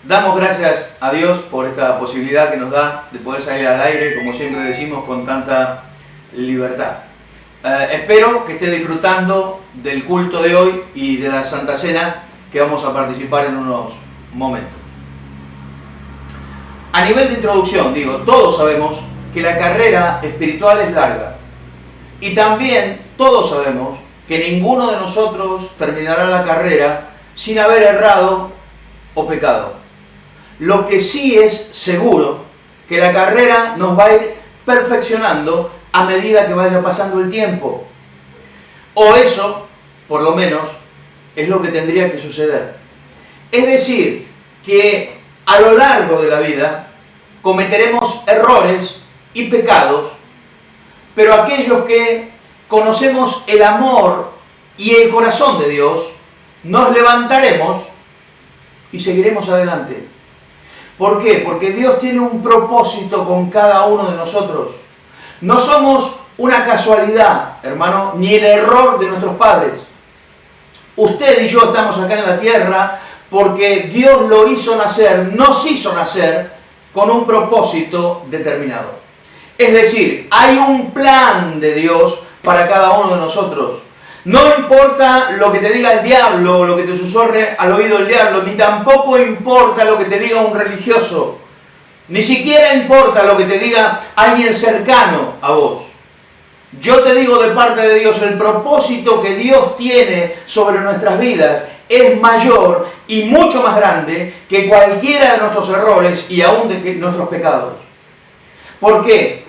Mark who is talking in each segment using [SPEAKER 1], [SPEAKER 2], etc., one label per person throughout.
[SPEAKER 1] Damos gracias a Dios por esta posibilidad que nos da de poder salir al aire, como siempre decimos, con tanta libertad. Espero que esté disfrutando del culto de hoy y de la Santa Cena que vamos a participar en unos momentos. A nivel de introducción, todos sabemos que la carrera espiritual es larga. Y también todos sabemos que ninguno de nosotros terminará la carrera sin haber errado o pecado. Lo que sí es seguro, que la carrera nos va a ir perfeccionando a medida que vaya pasando el tiempo. O eso, por lo menos, es lo que tendría que suceder. Es decir, que a lo largo de la vida cometeremos errores y pecados, pero aquellos que conocemos el amor y el corazón de Dios, nos levantaremos y seguiremos adelante. ¿Por qué? Porque Dios tiene un propósito con cada uno de nosotros. No somos una casualidad, hermano, ni el error de nuestros padres. Usted y yo estamos acá en la tierra porque Dios lo hizo nacer, nos hizo nacer con un propósito determinado. Es decir, hay un plan de Dios para cada uno de nosotros. No importa lo que te diga el diablo o lo que te susurre al oído el diablo, ni tampoco importa lo que te diga un religioso, ni siquiera importa lo que te diga alguien cercano a vos. Yo te digo de parte de Dios, el propósito que Dios tiene sobre nuestras vidas es mayor y mucho más grande que cualquiera de nuestros errores y aún de nuestros pecados. ¿Por qué?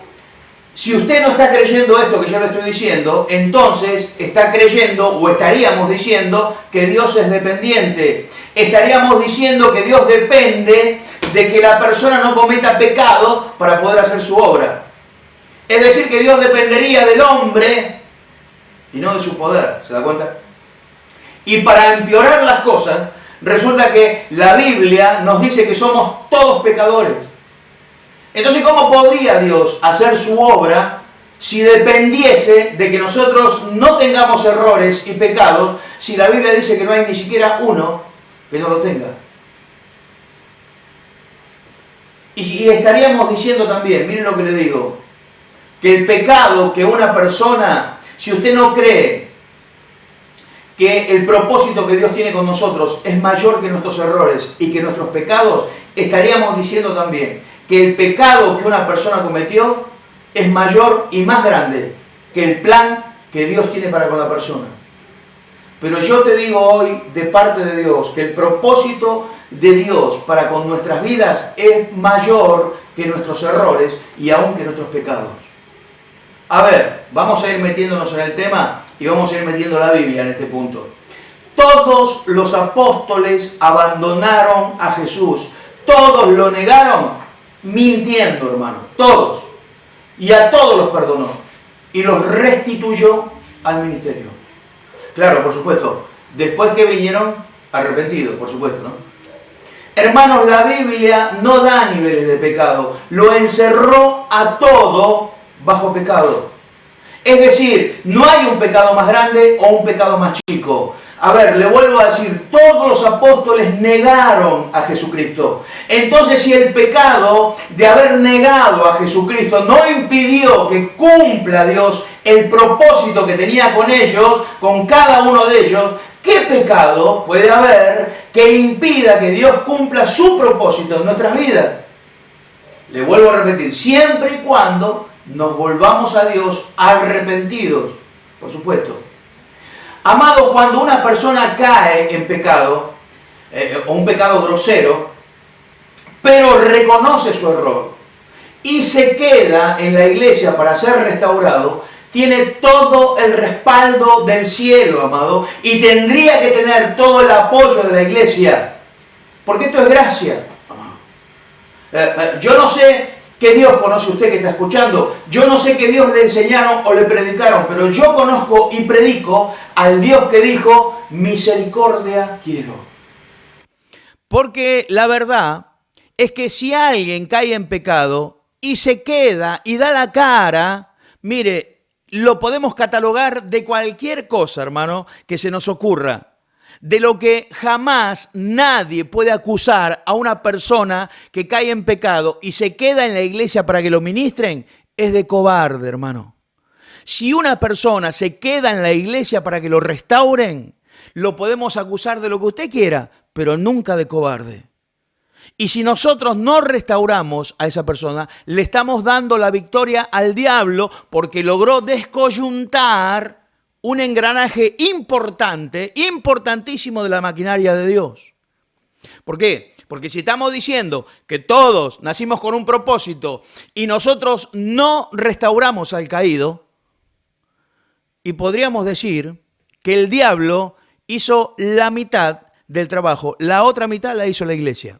[SPEAKER 1] Si usted no está creyendo esto que yo le estoy diciendo, entonces está creyendo o estaríamos diciendo que Dios es dependiente. Estaríamos diciendo que Dios depende de que la persona no cometa pecado para poder hacer su obra. Es decir, que Dios dependería del hombre y no de su poder. ¿Se da cuenta? Y para empeorar las cosas, resulta que la Biblia nos dice que somos todos pecadores. Entonces, ¿cómo podría Dios hacer su obra si dependiese de que nosotros no tengamos errores y pecados, si la Biblia dice que no hay ni siquiera uno que no lo tenga? Y estaríamos diciendo también, miren lo que le digo, que el pecado que una persona, si usted no cree que el propósito que Dios tiene con nosotros es mayor que nuestros errores y que nuestros pecados, estaríamos diciendo también que el pecado que una persona cometió es mayor y más grande que el plan que Dios tiene para con la persona. Pero yo te digo hoy, de parte de Dios, que el propósito de Dios para con nuestras vidas es mayor que nuestros errores y aún que nuestros pecados. A ver, vamos a ir metiéndonos en el tema y vamos a ir metiendo la Biblia en este punto. Todos los apóstoles abandonaron a Jesús. Todos lo negaron mintiendo, hermano. Todos. Y a todos los perdonó. Y los restituyó al ministerio. Claro, por supuesto. Después que vinieron arrepentidos, por supuesto, ¿no? Hermanos, la Biblia no da niveles de pecado. Lo encerró a todo bajo pecado. Es decir, no hay un pecado más grande o un pecado más chico. A ver, le vuelvo a decir, todos los apóstoles negaron a Jesucristo. Entonces, si el pecado de haber negado a Jesucristo no impidió que cumpla Dios el propósito que tenía con ellos, con cada uno de ellos, ¿qué pecado puede haber que impida que Dios cumpla su propósito en nuestras vidas? Le vuelvo a repetir, siempre y cuando nos volvamos a Dios arrepentidos, por supuesto. Amado, cuando una persona cae en pecado, o un pecado grosero, pero reconoce su error y se queda en la iglesia para ser restaurado, tiene todo el respaldo del cielo, amado, y tendría que tener todo el apoyo de la iglesia, porque esto es gracia. Yo no sé qué Dios conoce usted que está escuchando. Yo no sé qué Dios le enseñaron o le predicaron, pero yo conozco y predico al Dios que dijo, misericordia quiero. Porque la verdad es que si alguien cae en pecado y se queda y da la cara, mire, lo podemos catalogar de cualquier cosa, hermano, que se nos ocurra. de lo que jamás nadie puede acusar a una persona que cae en pecado y se queda en la iglesia para que lo ministren, es de cobarde, hermano. Si una persona se queda en la iglesia para que lo restauren, lo podemos acusar de lo que usted quiera, pero nunca de cobarde. Y si nosotros no restauramos a esa persona, le estamos dando la victoria al diablo porque logró descoyuntar un engranaje importante, importantísimo de la maquinaria de Dios. ¿Por qué? Porque si estamos diciendo que todos nacimos con un propósito y nosotros no restauramos al caído, y podríamos decir que el diablo hizo la mitad del trabajo, la otra mitad la hizo la iglesia.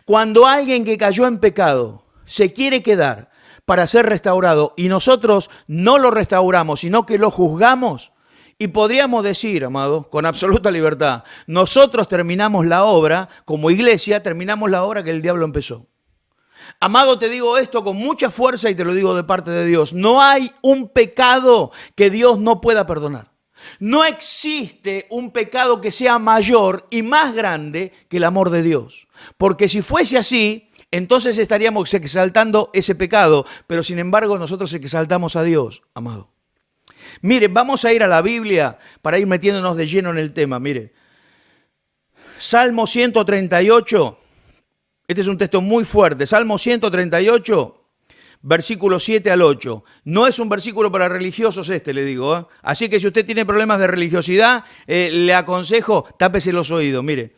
[SPEAKER 1] Cuando alguien que cayó en pecado se quiere quedar para ser restaurado y nosotros no lo restauramos, sino que lo juzgamos, y podríamos decir, amado, con absoluta libertad, nosotros terminamos la obra, como iglesia, terminamos la obra que el diablo empezó. Amado, te digo esto con mucha fuerza y te lo digo de parte de Dios. No hay un pecado que Dios no pueda perdonar. No existe un pecado que sea mayor y más grande que el amor de Dios. Porque si fuese así, entonces estaríamos exaltando ese pecado, pero sin embargo nosotros exaltamos a Dios, amado. Mire, vamos a ir a la Biblia para ir metiéndonos de lleno en el tema. Mire, Salmo 138, este es un texto muy fuerte. Salmo 138, versículo 7 al 8. No es un versículo para religiosos le digo, ¿eh? Así que si usted tiene problemas de religiosidad, le aconsejo, tápese los oídos, mire.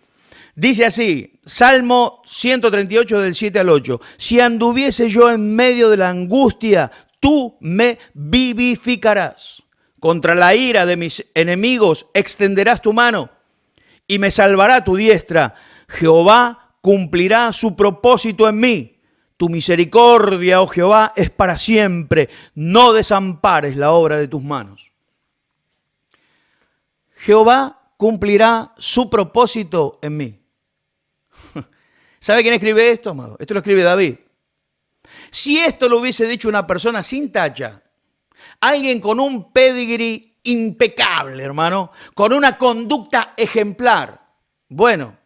[SPEAKER 1] Dice así, Salmo 138 del 7 al 8. Si anduviese yo en medio de la angustia, tú me vivificarás. Contra la ira de mis enemigos extenderás tu mano y me salvará tu diestra. Jehová cumplirá su propósito en mí. Tu misericordia, oh Jehová, es para siempre. No desampares la obra de tus manos. Jehová cumplirá su propósito en mí. ¿Sabe quién escribe esto, amado? Esto lo escribe David. Si esto lo hubiese dicho una persona sin tacha, alguien con un pedigrí impecable, hermano, con una conducta ejemplar, bueno,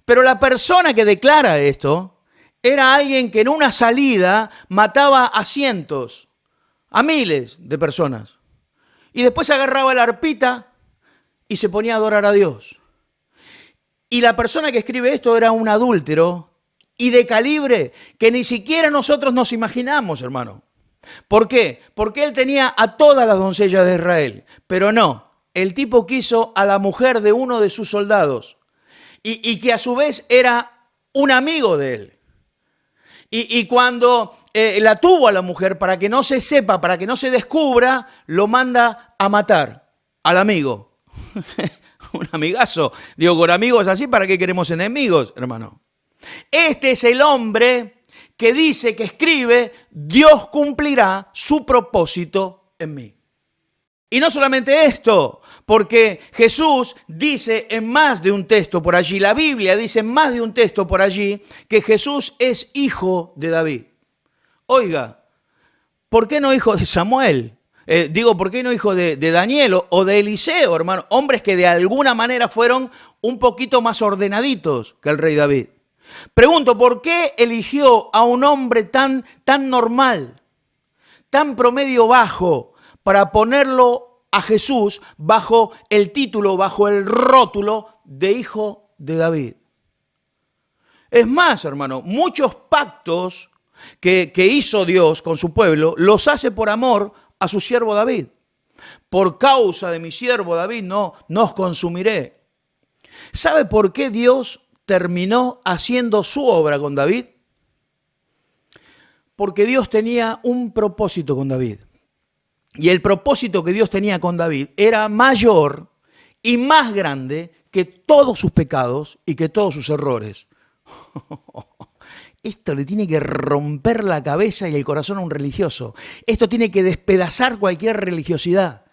[SPEAKER 1] pero la persona que declara esto era alguien que en una salida mataba a cientos, a miles de personas, y después agarraba la arpita y se ponía a adorar a Dios. Y la persona que escribe esto era un adúltero y de calibre que ni siquiera nosotros nos imaginamos, hermano. ¿Por qué? Porque él tenía a todas las doncellas de Israel, pero no, el tipo quiso a la mujer de uno de sus soldados y que a su vez era un amigo de él. Y cuando la tuvo a la mujer, para que no se sepa, para que no se descubra, lo manda a matar al amigo. Un amigazo. Digo, con amigos así, ¿para qué queremos enemigos, hermano? Este es el hombre que dice, que escribe, Dios cumplirá su propósito en mí. Y no solamente esto, porque Jesús dice en más de un texto por allí, la Biblia dice en más de un texto por allí, que Jesús es hijo de David. Oiga, ¿por qué no hijo de Samuel? ¿Por qué no hijo de Daniel o de Eliseo, hermano? Hombres que de alguna manera fueron un poquito más ordenaditos que el rey David. Pregunto, ¿por qué eligió a un hombre tan normal, tan promedio bajo, para ponerlo a Jesús bajo el título, bajo el rótulo de hijo de David? Es más, hermano, muchos pactos que hizo Dios con su pueblo, los hace por amor a su siervo David. Por causa de mi siervo David no os consumiré. ¿Sabe por qué Dios terminó haciendo su obra con David? Porque Dios tenía un propósito con David. Y el propósito que Dios tenía con David era mayor y más grande que todos sus pecados y que todos sus errores. Esto le tiene que romper la cabeza y el corazón a un religioso. Esto tiene que despedazar cualquier religiosidad.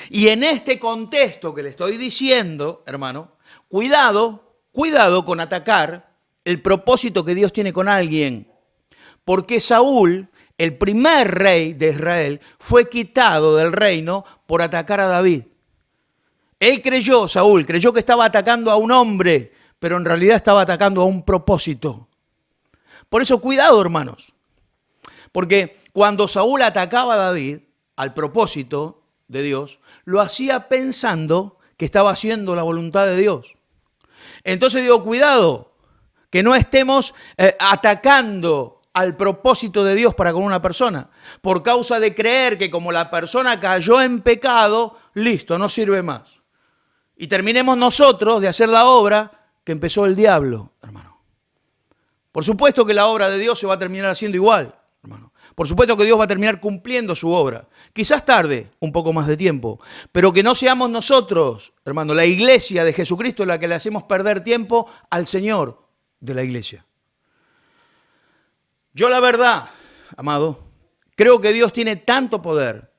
[SPEAKER 1] Y en este contexto que le estoy diciendo, hermano, cuidado con atacar el propósito que Dios tiene con alguien. Porque Saúl, el primer rey de Israel, fue quitado del reino por atacar a David. Él creyó, Saúl, creyó que estaba atacando a un hombre, pero en realidad estaba atacando a un propósito. Por eso, cuidado, hermanos. Porque cuando Saúl atacaba a David, al propósito de Dios, lo hacía pensando que estaba haciendo la voluntad de Dios. Entonces digo, cuidado, que no estemos atacando al propósito de Dios para con una persona, por causa de creer que como la persona cayó en pecado, listo, no sirve más. Y terminemos nosotros de hacer la obra que empezó el diablo, hermano. Por supuesto que la obra de Dios se va a terminar haciendo igual, hermano. Por supuesto que Dios va a terminar cumpliendo su obra. Quizás tarde un poco más de tiempo, pero que no seamos nosotros, hermano, la iglesia de Jesucristo la que le hacemos perder tiempo al Señor de la iglesia. Yo la verdad, amado, creo que Dios tiene tanto poder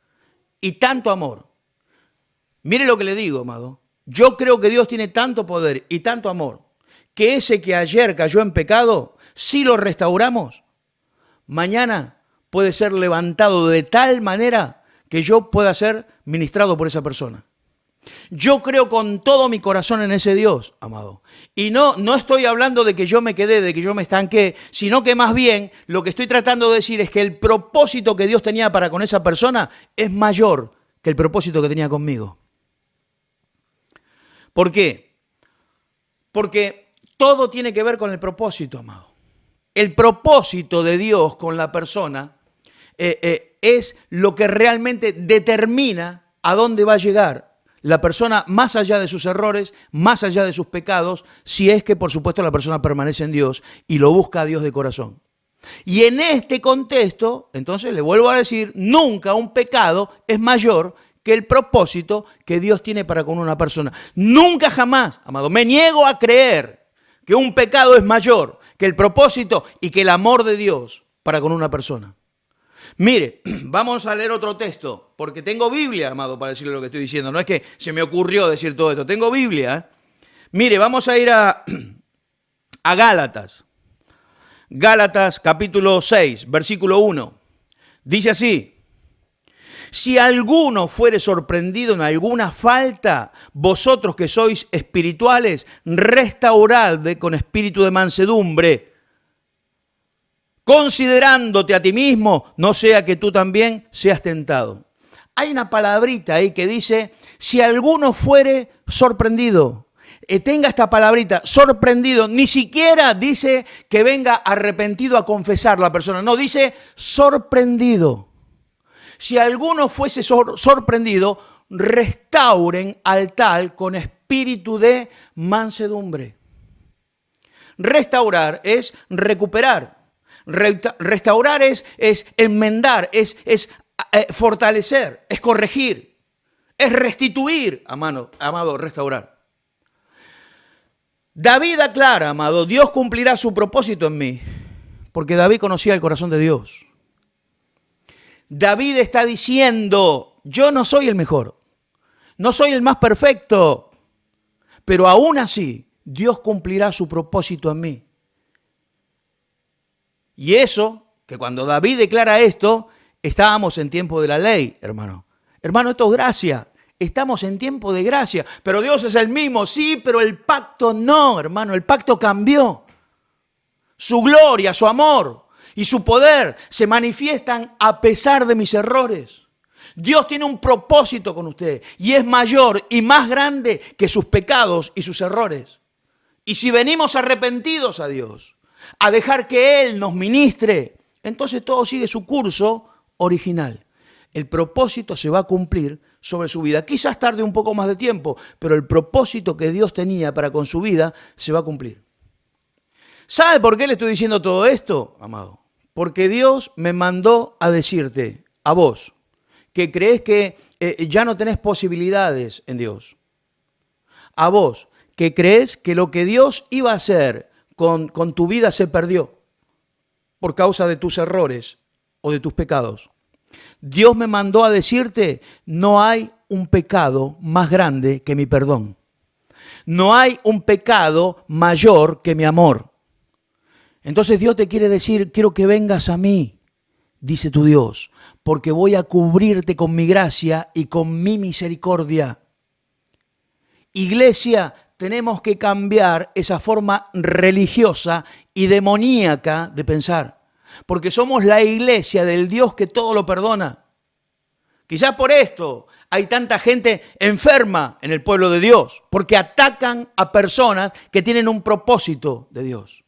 [SPEAKER 1] y tanto amor. Mire lo que le digo, amado. Yo creo que Dios tiene tanto poder y tanto amor que ese que ayer cayó en pecado, si lo restauramos, mañana puede ser levantado de tal manera que yo pueda ser ministrado por esa persona. Yo creo con todo mi corazón en ese Dios, amado. Y no estoy hablando de que yo me quedé, de que yo me estanqué, sino que más bien lo que estoy tratando de decir es que el propósito que Dios tenía para con esa persona es mayor que el propósito que tenía conmigo. ¿Por qué? Porque todo tiene que ver con el propósito, amado. El propósito de Dios con la persona es lo que realmente determina a dónde va a llegar la persona más allá de sus errores, más allá de sus pecados, si es que por supuesto la persona permanece en Dios y lo busca a Dios de corazón. Y en este contexto, entonces le vuelvo a decir, nunca un pecado es mayor que el propósito que Dios tiene para con una persona. Nunca jamás, amado, me niego a creer que un pecado es mayor que el propósito y que el amor de Dios para con una persona. Mire, vamos a leer otro texto, porque tengo Biblia, amado, para decirle lo que estoy diciendo. No es que se me ocurrió decir todo esto, tengo Biblia. Mire, vamos a ir a Gálatas. Gálatas capítulo 6, versículo 1. Dice así: si alguno fuere sorprendido en alguna falta, vosotros que sois espirituales, restauradle con espíritu de mansedumbre, considerándote a ti mismo, no sea que tú también seas tentado. Hay una palabrita ahí que dice, si alguno fuere sorprendido, tenga esta palabrita, sorprendido, ni siquiera dice que venga arrepentido a confesar la persona, no, dice sorprendido. Si alguno fuese sorprendido, restauren al tal con espíritu de mansedumbre. Restaurar es recuperar. Restaurar es enmendar, es fortalecer, es corregir, es restituir, amado, restaurar. David aclara, amado, Dios cumplirá su propósito en mí, porque David conocía el corazón de Dios. David está diciendo, yo no soy el mejor, no soy el más perfecto, pero aún así Dios cumplirá su propósito en mí. Y eso, que cuando David declara esto, estábamos en tiempo de la ley, hermano. Hermano, esto es gracia. Estamos en tiempo de gracia. Pero Dios es el mismo, sí, pero el pacto no, hermano. El pacto cambió. Su gloria, su amor y su poder se manifiestan a pesar de mis errores. Dios tiene un propósito con usted y es mayor y más grande que sus pecados y sus errores. Y si venimos arrepentidos a Dios, a dejar que Él nos ministre, entonces todo sigue su curso original. El propósito se va a cumplir sobre su vida. Quizás tarde un poco más de tiempo, pero el propósito que Dios tenía para con su vida se va a cumplir. ¿Sabe por qué le estoy diciendo todo esto, amado? Porque Dios me mandó a decirte, a vos, que crees que ya no tenés posibilidades en Dios. A vos, que crees que lo que Dios iba a hacer con tu vida se perdió por causa de tus errores o de tus pecados. Dios me mandó a decirte, no hay un pecado más grande que mi perdón. No hay un pecado mayor que mi amor. Entonces Dios te quiere decir, quiero que vengas a mí, dice tu Dios, porque voy a cubrirte con mi gracia y con mi misericordia. iglesia, tenemos que cambiar esa forma religiosa y demoníaca de pensar. Porque somos la iglesia del Dios que todo lo perdona. Quizás por esto hay tanta gente enferma en el pueblo de Dios, porque atacan a personas que tienen un propósito de Dios.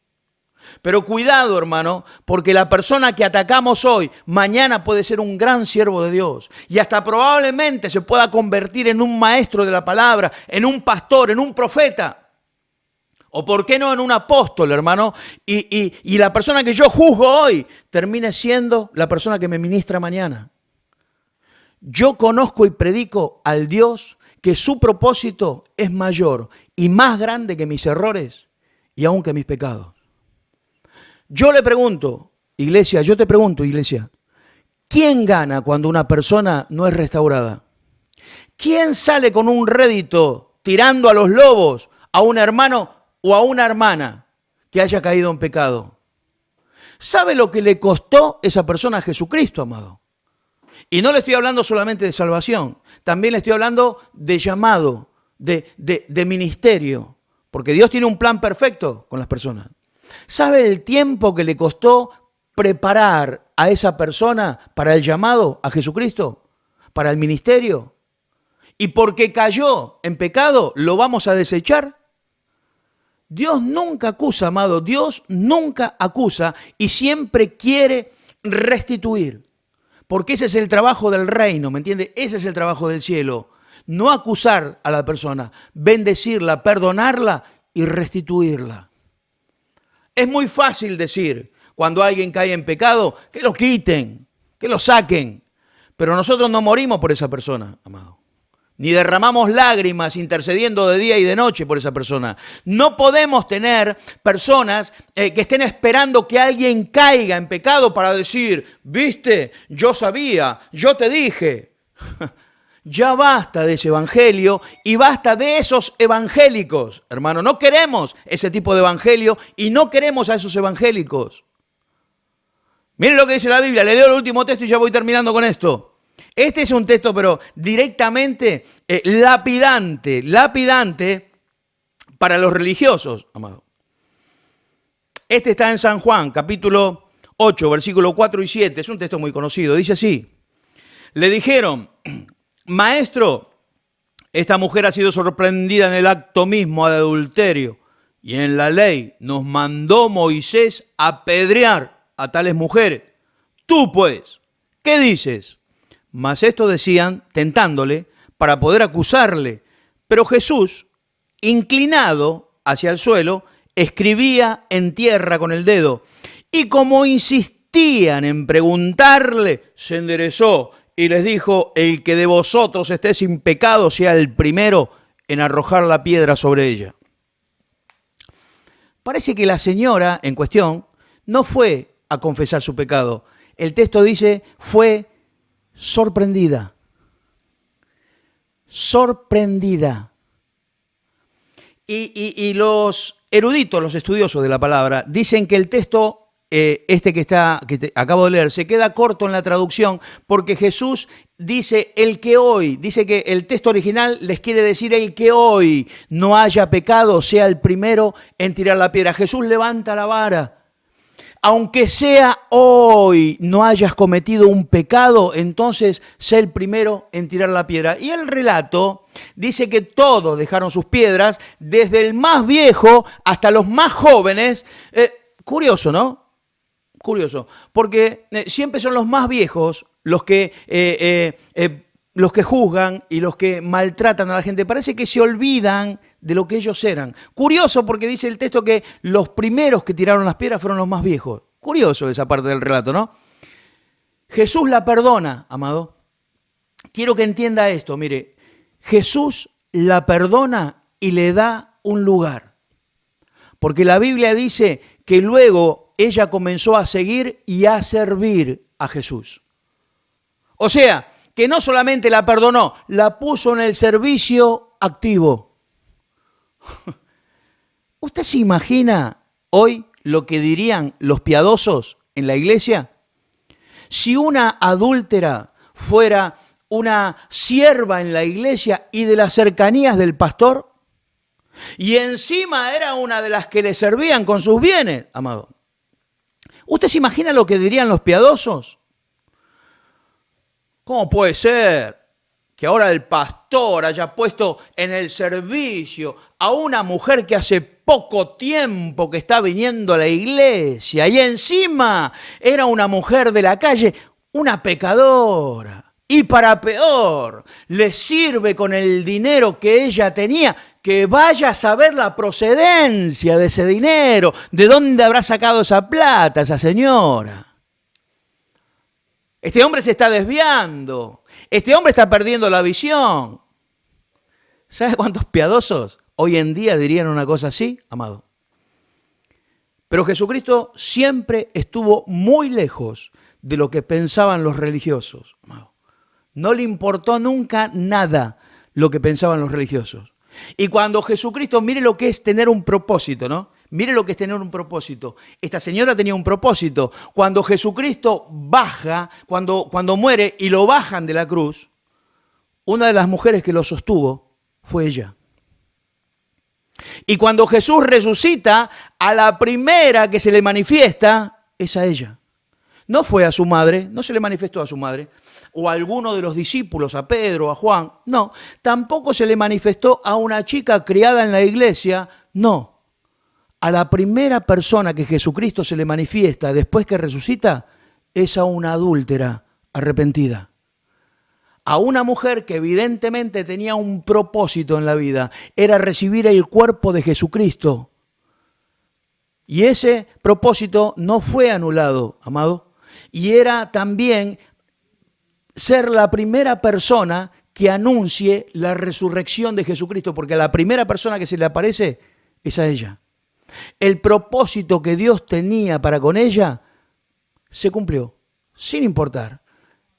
[SPEAKER 1] Pero cuidado, hermano, porque la persona que atacamos hoy, mañana puede ser un gran siervo de Dios y hasta probablemente se pueda convertir en un maestro de la palabra, en un pastor, en un profeta. O por qué no en un apóstol, hermano, y la persona que yo juzgo hoy termine siendo la persona que me ministra mañana. Yo conozco y predico al Dios que su propósito es mayor y más grande que mis errores y aún que mis pecados. Yo le pregunto, iglesia, yo te pregunto, iglesia, ¿quién gana cuando una persona no es restaurada? ¿Quién sale con un rédito tirando a los lobos a un hermano o a una hermana que haya caído en pecado? ¿Sabe lo que le costó esa persona a Jesucristo, amado? Y no le estoy hablando solamente de salvación, también le estoy hablando de llamado, de ministerio, porque Dios tiene un plan perfecto con las personas. ¿Sabe el tiempo que le costó preparar a esa persona para el llamado a Jesucristo? Para el ministerio. Y porque cayó en pecado, ¿lo vamos a desechar? Dios nunca acusa, amado. Dios nunca acusa y siempre quiere restituir. Porque ese es el trabajo del reino, ¿me entiende? Ese es el trabajo del cielo. No acusar a la persona, bendecirla, perdonarla y restituirla. Es muy fácil decir, cuando alguien cae en pecado, que lo quiten, que lo saquen. Pero nosotros no morimos por esa persona, amado. Ni derramamos lágrimas intercediendo de día y de noche por esa persona. No podemos tener personas que estén esperando que alguien caiga en pecado para decir, viste, yo sabía, yo te dije. Ya basta de ese evangelio y basta de esos evangélicos, hermano. No queremos ese tipo de evangelio y no queremos a esos evangélicos. Miren lo que dice la Biblia. Le leo el último texto y ya voy terminando con esto. Este es un texto, pero directamente lapidante para los religiosos, amado. Este está en San Juan, capítulo 8, versículos 4 y 7. Es un texto muy conocido. Dice así. Le dijeron, Maestro, esta mujer ha sido sorprendida en el acto mismo de adulterio y en la ley nos mandó Moisés apedrear a tales mujeres. Tú, pues, ¿qué dices? Mas esto decían, tentándole, para poder acusarle. Pero Jesús, inclinado hacia el suelo, escribía en tierra con el dedo. Y como insistían en preguntarle, se enderezó y les dijo, el que de vosotros esté sin pecado sea el primero en arrojar la piedra sobre ella. Parece que la señora en cuestión no fue a confesar su pecado. El texto dice, fue sorprendida. Sorprendida. Y los eruditos, los estudiosos de la palabra, dicen que el texto que acabo de leer, se queda corto en la traducción porque Jesús dice dice que el texto original les quiere decir el que hoy no haya pecado sea el primero en tirar la piedra. Jesús levanta la vara. Aunque sea hoy no hayas cometido un pecado, entonces sé el primero en tirar la piedra. Y el relato dice que todos dejaron sus piedras, desde el más viejo hasta los más jóvenes. Curioso, ¿no? Curioso, porque siempre son los más viejos los que juzgan y los que maltratan a la gente. Parece que se olvidan de lo que ellos eran. Curioso porque dice el texto que los primeros que tiraron las piedras fueron los más viejos. Curioso esa parte del relato, ¿no? Jesús la perdona, amado. Quiero que entienda esto, mire. Jesús la perdona y le da un lugar. Porque la Biblia dice que luego ella comenzó a seguir y a servir a Jesús. O sea, que no solamente la perdonó, la puso en el servicio activo. ¿Usted se imagina hoy lo que dirían los piadosos en la iglesia? Si una adúltera fuera una sierva en la iglesia y de las cercanías del pastor, Y encima era una de las que le servían con sus bienes, amado. ¿Usted se imagina lo que dirían los piadosos? ¿Cómo puede ser que ahora el pastor haya puesto en el servicio a una mujer que hace poco tiempo que está viniendo a la iglesia y encima era una mujer de la calle, una pecadora? Y para peor, le sirve con el dinero que ella tenía, que vaya a saber la procedencia de ese dinero, de dónde habrá sacado esa plata esa señora. Este hombre se está desviando, este hombre está perdiendo la visión. ¿Sabe cuántos piadosos hoy en día dirían una cosa así, amado? Pero Jesucristo siempre estuvo muy lejos de lo que pensaban los religiosos, amado. No le importó nunca nada lo que pensaban los religiosos. Y cuando Jesucristo, mire lo que es tener un propósito, ¿no? Mire lo que es tener un propósito. Esta señora tenía un propósito. Cuando Jesucristo baja, cuando muere y lo bajan de la cruz, una de las mujeres que lo sostuvo fue ella. Y cuando Jesús resucita, a la primera que se le manifiesta es a ella. No fue a su madre, no se le manifestó a su madre, o a alguno de los discípulos, a Pedro, a Juan, no. Tampoco se le manifestó a una chica criada en la iglesia, no. A la primera persona que Jesucristo se le manifiesta después que resucita es a una adúltera arrepentida. A una mujer que evidentemente tenía un propósito en la vida, era recibir el cuerpo de Jesucristo. Y ese propósito no fue anulado, amado. Y era también ser la primera persona que anuncie la resurrección de Jesucristo, porque la primera persona que se le aparece es a ella. El propósito que Dios tenía para con ella se cumplió, sin importar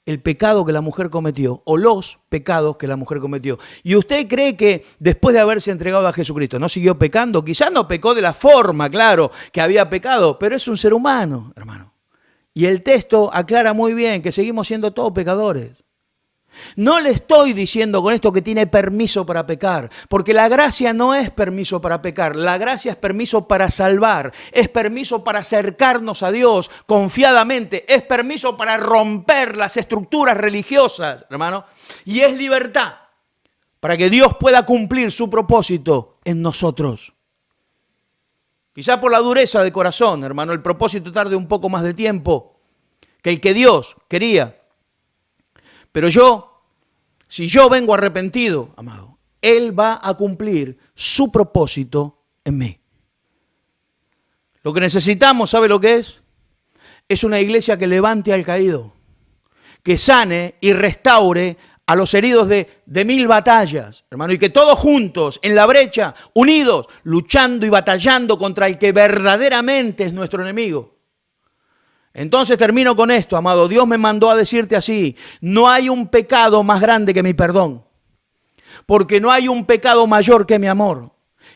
[SPEAKER 1] el pecado que la mujer cometió o los pecados que la mujer cometió. ¿Y usted cree que después de haberse entregado a Jesucristo no siguió pecando? Quizás no pecó de la forma, claro, que había pecado, pero es un ser humano, hermano. Y el texto aclara muy bien que seguimos siendo todos pecadores. No le estoy diciendo con esto que tiene permiso para pecar, porque la gracia no es permiso para pecar, la gracia es permiso para salvar, es permiso para acercarnos a Dios confiadamente, es permiso para romper las estructuras religiosas, hermano, y es libertad para que Dios pueda cumplir su propósito en nosotros. Quizá por la dureza de corazón, hermano, el propósito tarde un poco más de tiempo que el que Dios quería. Pero si yo vengo arrepentido, amado, Él va a cumplir su propósito en mí. Lo que necesitamos, ¿sabe lo que es? Es una iglesia que levante al caído, que sane y restaure a los heridos de 1000 batallas, hermano, y que todos juntos, en la brecha, unidos, luchando y batallando contra el que verdaderamente es nuestro enemigo. Entonces termino con esto, amado. Dios me mandó a decirte así: no hay un pecado más grande que mi perdón, porque no hay un pecado mayor que mi amor.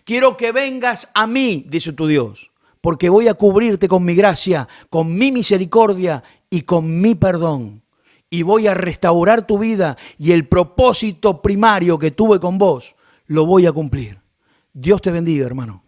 [SPEAKER 1] Quiero que vengas a mí, dice tu Dios, porque voy a cubrirte con mi gracia, con mi misericordia y con mi perdón. Y voy a restaurar tu vida y el propósito primario que tuve con vos, lo voy a cumplir. Dios te bendiga, hermano.